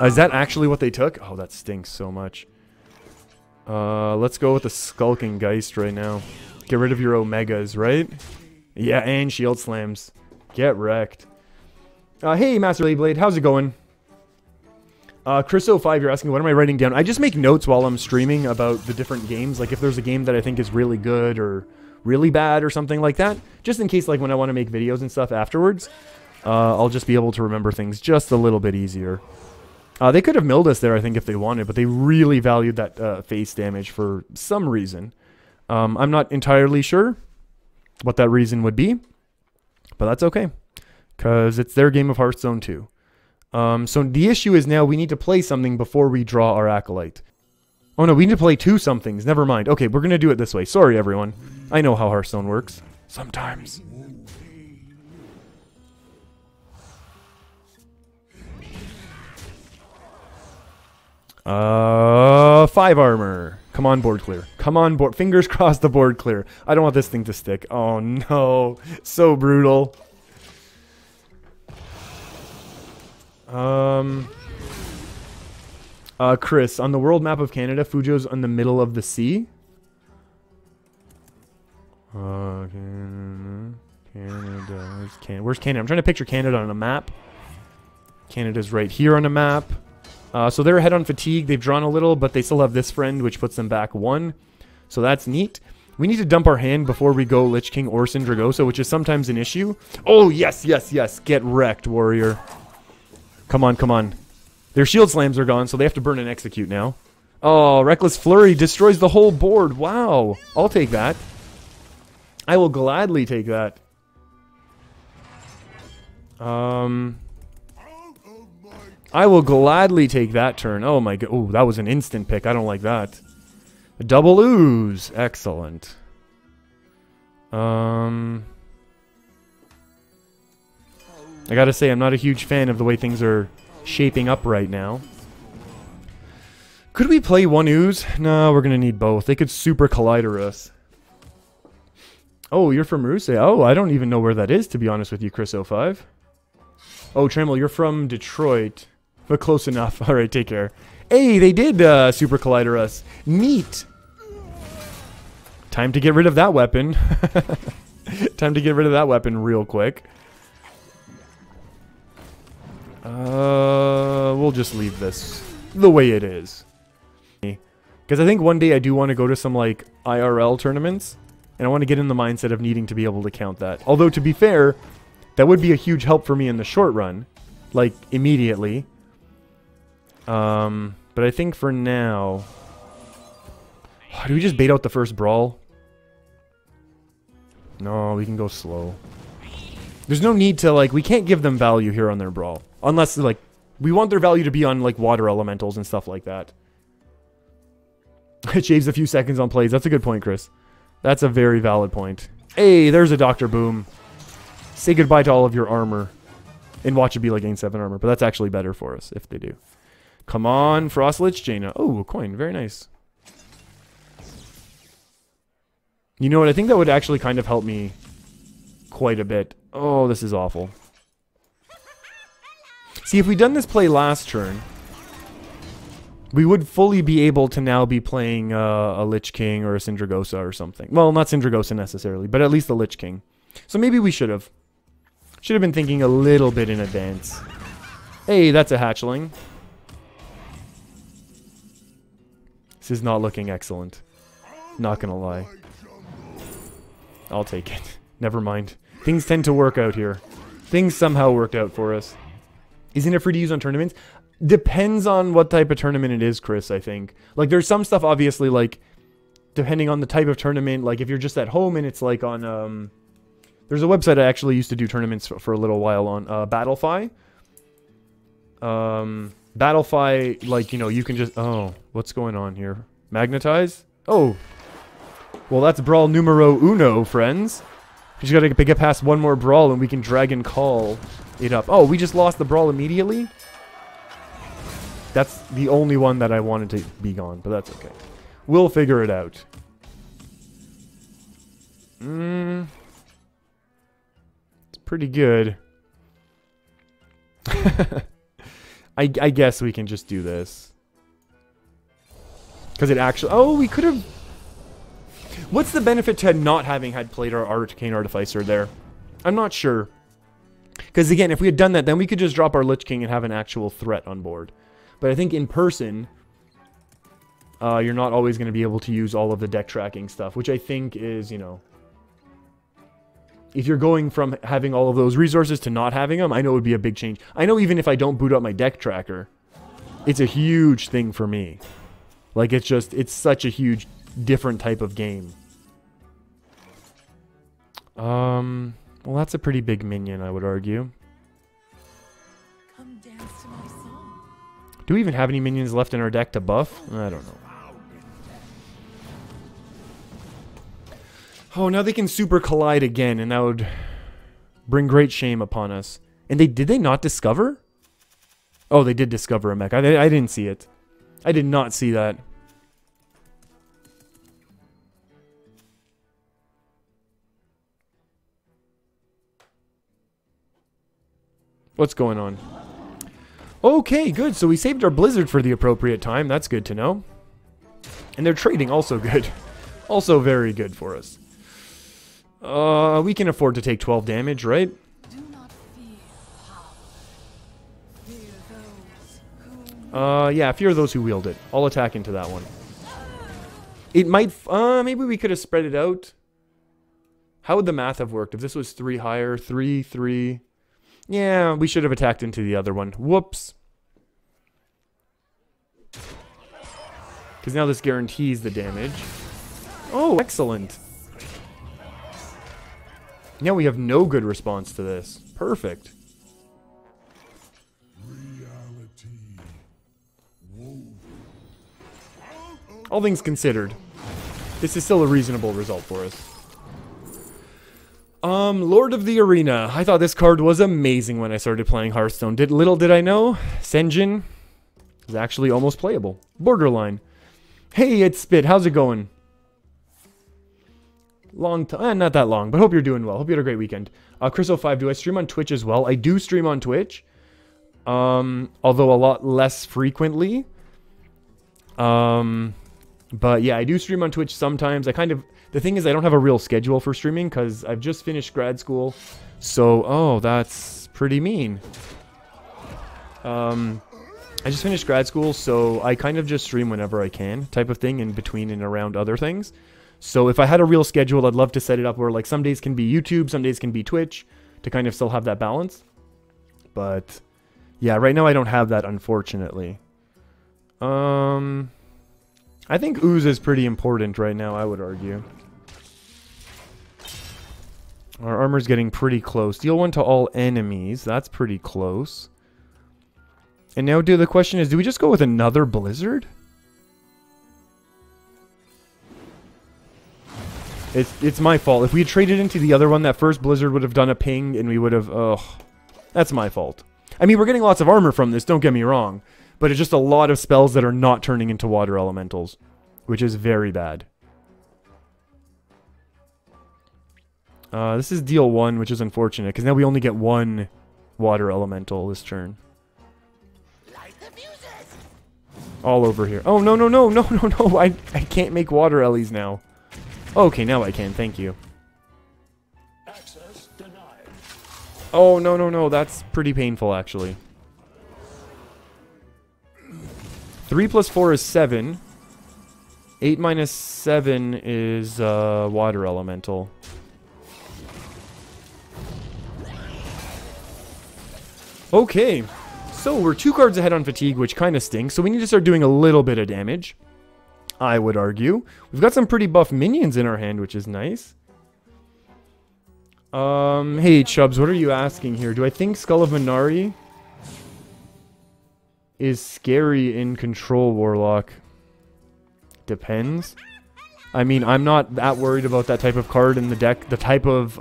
Is that actually what they took? Oh, that stinks so much. Let's go with the Skulking Geist right now. Get rid of your Omegas, right? Yeah, and Shield Slams. Get wrecked. Hey, Master Blade, how's it going? Chris05, you're asking, what am I writing down? I just make notes while I'm streaming about the different games. Like, if there's a game that I think is really good or really bad or something like that. Just in case, like, when I want to make videos and stuff afterwards, I'll just be able to remember things just a little bit easier. They could have milled us there, I think, if they wanted, but they really valued that face damage for some reason. I'm not entirely sure what that reason would be, but that's okay, because it's their game of Hearthstone too. So the issue is now we need to play something before we draw our Acolyte. Oh no, we need to play two somethings. Never mind. Okay, we're going to do it this way. Sorry, everyone. I know how Hearthstone works. Sometimes. Five armor. Come on, board clear. Come on, board. Fingers crossed the board clear. I don't want this thing to stick. Oh no. So brutal. Chris, on the world map of Canada, Fujo's in the middle of the sea. Canada. Where's Canada? I'm trying to picture Canada on a map. Canada's right here on a map. So they're ahead on fatigue. They've drawn a little, but they still have this friend, which puts them back one. So that's neat. We need to dump our hand before we go Lich King or Sindragosa, which is sometimes an issue. Oh, yes, yes, yes. Get wrecked, warrior. Come on, come on. Their shield slams are gone, so they have to burn and execute now. Oh, Reckless Flurry destroys the whole board. Wow. I'll take that. I will gladly take that. I will gladly take that turn. Oh my god. Oh, that was an instant pick. I don't like that. A double ooze. Excellent. I gotta say, I'm not a huge fan of the way things are shaping up right now. Could we play one ooze? No, we're gonna need both. They could super collider us. Oh, you're from Russia. Oh, I don't even know where that is, to be honest with you, Chris05. Oh, Tremble, you're from Detroit. But close enough. Alright, take care. Hey, they did super collider us. Neat. Time to get rid of that weapon. Time to get rid of that weapon real quick. We'll just leave this the way it is. Because I think one day I do want to go to some, like, IRL tournaments. And I want to get in the mindset of needing to be able to count that. Although, to be fair, that would be a huge help for me in the short run. Like, immediately. But I think for now... Do we just bait out the first brawl? No, we can go slow. There's no need to, like... We can't give them value here on their brawl. Unless, like... We want their value to be on, like, water elementals and stuff like that. It shaves a few seconds on plays. That's a good point, Chris. That's a very valid point. Hey, there's a Dr. Boom. Say goodbye to all of your armor. And watch it be like gain 7 armor. But that's actually better for us, if they do. Come on, Frost Lich Jaina. Oh, a coin. Very nice. You know what? I think that would actually kind of help me quite a bit. Oh, this is awful. See, if we'd done this play last turn, we would fully be able to now be playing a Lich King or a Sindragosa or something. Well, not Sindragosa necessarily, but at least a Lich King. So maybe we should have. Should have been thinking a little bit in advance. Hey, that's a hatchling. This is not looking excellent. Not gonna lie. I'll take it. Never mind. Things tend to work out here. Things somehow worked out for us. Isn't it free to use on tournaments? Depends on what type of tournament it is, Chris, I think. Like, there's some stuff, obviously, like, depending on the type of tournament. Like, if you're just at home and it's, like, on, there's a website I actually used to do tournaments for a little while on, Battlefy. Battlefy, like, you know, you can just... Oh, what's going on here? Magnetize? Oh. Well, that's brawl numero uno, friends. We just gotta get past one more brawl and we can Dragon Call it up. Oh, we just lost the brawl immediately? That's the only one that I wanted to be gone, but that's okay. We'll figure it out. It's pretty good. I guess we can just do this. Because it actually... Oh, we could have... What's the benefit to not having had played our Arcane Artificer there? I'm not sure. Because again, if we had done that, then we could just drop our Lich King and have an actual threat on board. But I think in person, you're not always going to be able to use all of the deck tracking stuff, which I think is, you know... If you're going from having all of those resources to not having them, I know it would be a big change. I know even if I don't boot up my deck tracker, it's a huge thing for me. Like, it's just, it's such a huge, different type of game. Well, that's a pretty big minion, I would argue. Come dance to my song. Do we even have any minions left in our deck to buff? I don't know. Oh, now they can super collide again, and that would bring great shame upon us. And did they not discover? Oh, they did discover a mech. I didn't see it. I did not see that. What's going on? Okay, good. So we saved our Blizzard for the appropriate time. That's good to know. And their trading also good. Also very good for us. We can afford to take 12 damage, right? Do not fear power. Fear those who yeah, fear those who wield it. I'll attack into that one. It might, maybe we could have spread it out. How would the math have worked? If this was 3 higher, 3, 3. Yeah, we should have attacked into the other one. Whoops. Because now this guarantees the damage. Oh, excellent. Now we have no good response to this. Perfect. All things considered, this is still a reasonable result for us. Lord of the Arena. I thought this card was amazing when I started playing Hearthstone. Little did I know, Senjin is actually almost playable. Borderline. Hey, it's Spit. How's it going? Long time, not that long, but hope you're doing well. Hope you had a great weekend. Chris05, do I stream on Twitch as well? I do stream on Twitch, although a lot less frequently. But yeah, I do stream on Twitch sometimes. The thing is, I don't have a real schedule for streaming because I've just finished grad school. So, oh, that's pretty mean. I just finished grad school, so I kind of just stream whenever I can, type of thing, in between and around other things. So if I had a real schedule, I'd love to set it up where like some days can be YouTube, some days can be Twitch, to kind of still have that balance. But yeah, right now I don't have that, unfortunately. I think ooze is pretty important right now, I would argue. Our armor's getting pretty close. Deal 1 to all enemies. That's pretty close. And now the question is, do we just go with another Blizzard? It's my fault. If we had traded into the other one, that first Blizzard would have done a ping, and we would have... Ugh. That's my fault. I mean, we're getting lots of armor from this, don't get me wrong. But it's just a lot of spells that are not turning into water elementals. Which is very bad. This is deal 1, which is unfortunate, because now we only get 1 water elemental this turn. All over here. Oh, no, no, no, no, no, no. I can't make water ellies now. Okay, now I can. Thank you. Access denied. Oh, no, no, no. That's pretty painful, actually. 3 plus 4 is 7. 8 minus 7 is water elemental. Okay. So we're 2 cards ahead on fatigue, which kind of stinks. So we need to start doing a little bit of damage, I would argue. We've got some pretty buff minions in our hand, which is nice. Hey, Chubbs, what are you asking here? Do I think Skull of Minari is scary in Control Warlock? Depends. I mean, I'm not that worried about that type of card in the deck. The type of,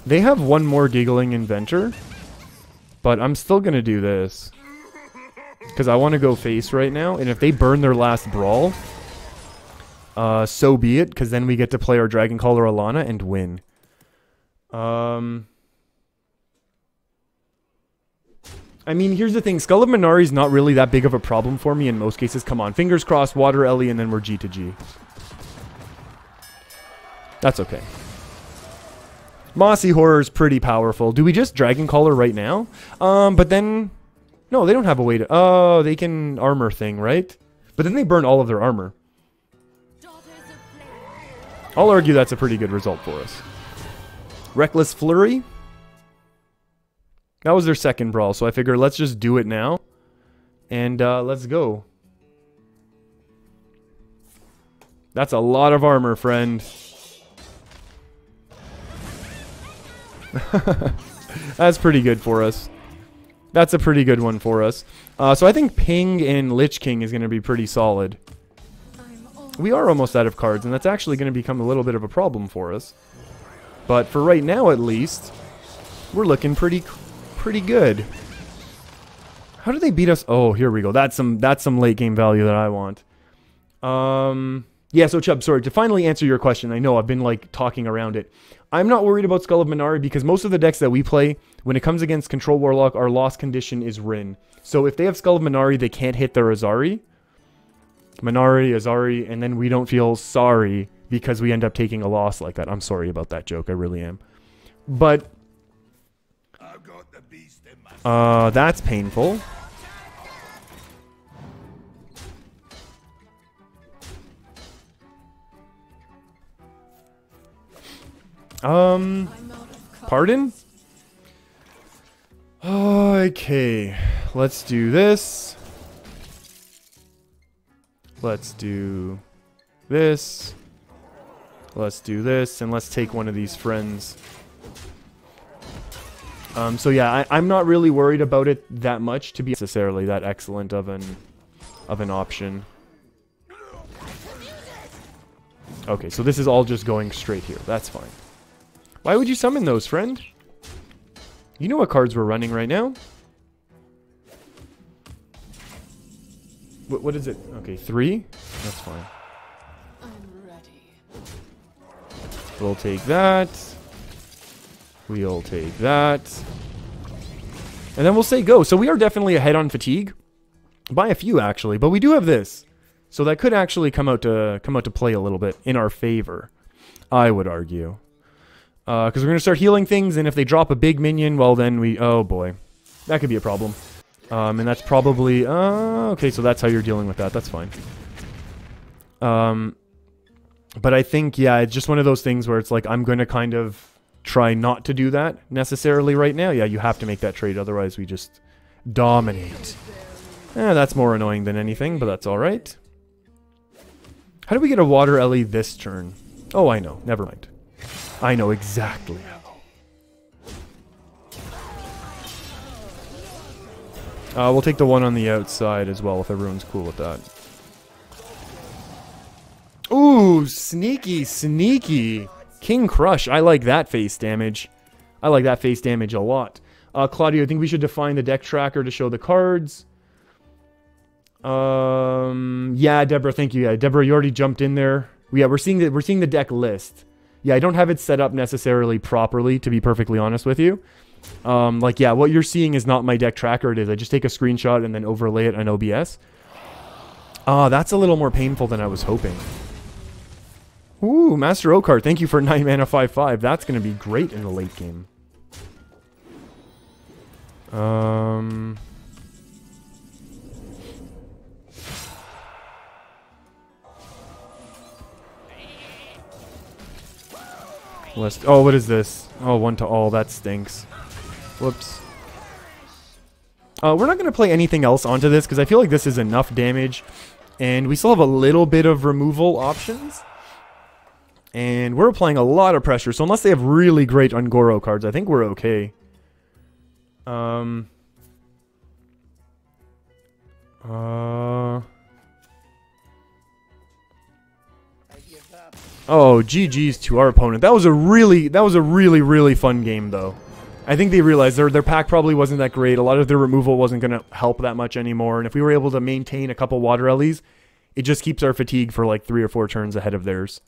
they have one more Giggling Inventor, but I'm still gonna do this because I want to go face right now, and if they burn their last brawl, so be it, because then we get to play our Dragon Caller Alana and win. I mean, here's the thing. Skull of Minari is not really that big of a problem for me in most cases. Come on. Fingers crossed, Water Ellie, and then we're G to G. That's okay. Mossy Horror is pretty powerful. Do we just Dragon Caller right now? But then... No, they don't have a way to... Oh, they can armor thing, right? But then they burn all of their armor. I'll argue that's a pretty good result for us. Reckless Flurry. That was their second brawl, so I figure let's just do it now. And let's go. That's a lot of armor, friend. That's pretty good for us. That's a pretty good one for us. So I think Ping and Lich King is going to be pretty solid. We are almost out of cards, and that's actually going to become a little bit of a problem for us. But for right now, at least, we're looking pretty good. How do they beat us? Oh, here we go. That's some late game value that I want. Yeah, so Chubb, sorry, to finally answer your question, I know I've been like talking around it. I'm not worried about Skull of Minari because most of the decks that we play, when it comes against Control Warlock, our loss condition is Rin. So if they have Skull of Minari, they can't hit their Azari. Minari, Azari, and then we don't feel sorry because we end up taking a loss like that. I'm sorry about that joke, I really am. But that's painful. Pardon? Okay, let's do this. Let's do this. Let's do this, and let's take one of these friends. So yeah, I'm not really worried about it that much to be necessarily that excellent of an option. Okay, so this is all just going straight here. That's fine. Why would you summon those, friend? You know what cards we're running right now? What is it? Okay, 3? That's fine. I'm ready. We'll take that. We'll take that. And then we'll say go. So we are definitely ahead on fatigue. By a few, actually. But we do have this. So that could actually come out to play a little bit in our favor, I would argue. Because we're going to start healing things, and if they drop a big minion, well then we... Oh boy. That could be a problem. And that's probably... okay, so that's how you're dealing with that. That's fine. But I think, yeah, it's just one of those things where it's like, I'm going to kind of try not to do that necessarily right now. Yeah, you have to make that trade, otherwise we just dominate. That's more annoying than anything, but that's alright. How do we get a Water Ellie this turn? Oh, I know. Never mind. I know exactly how. We'll take the one on the outside as well if everyone's cool with that. Ooh, sneaky, sneaky. King Crush. I like that face damage. I like that face damage a lot. Claudio, I think we should define the deck tracker to show the cards. Yeah, Deborah, thank you. Yeah, Deborah, you already jumped in there. Yeah, we're seeing the deck list. Yeah, I don't have it set up necessarily properly, to be perfectly honest with you. Like, yeah, what you're seeing is not my deck tracker. It is. I just take a screenshot and then overlay it on OBS. That's a little more painful than I was hoping. Ooh, Master Oakheart, thank you for 9 mana 5/5. That's going to be great in the late game. Oh, what is this? Oh, 1 to all. That stinks. Whoops. We're not going to play anything else onto this because I feel like this is enough damage. And we still have a little bit of removal options. And we're applying a lot of pressure. So unless they have really great Ungoro cards, I think we're okay. Oh, GG's to our opponent. That was a really, really fun game, though. I think they realized their pack probably wasn't that great. A lot of their removal wasn't going to help that much anymore. And if we were able to maintain a couple Water Ellies it just keeps our fatigue for like 3 or 4 turns ahead of theirs.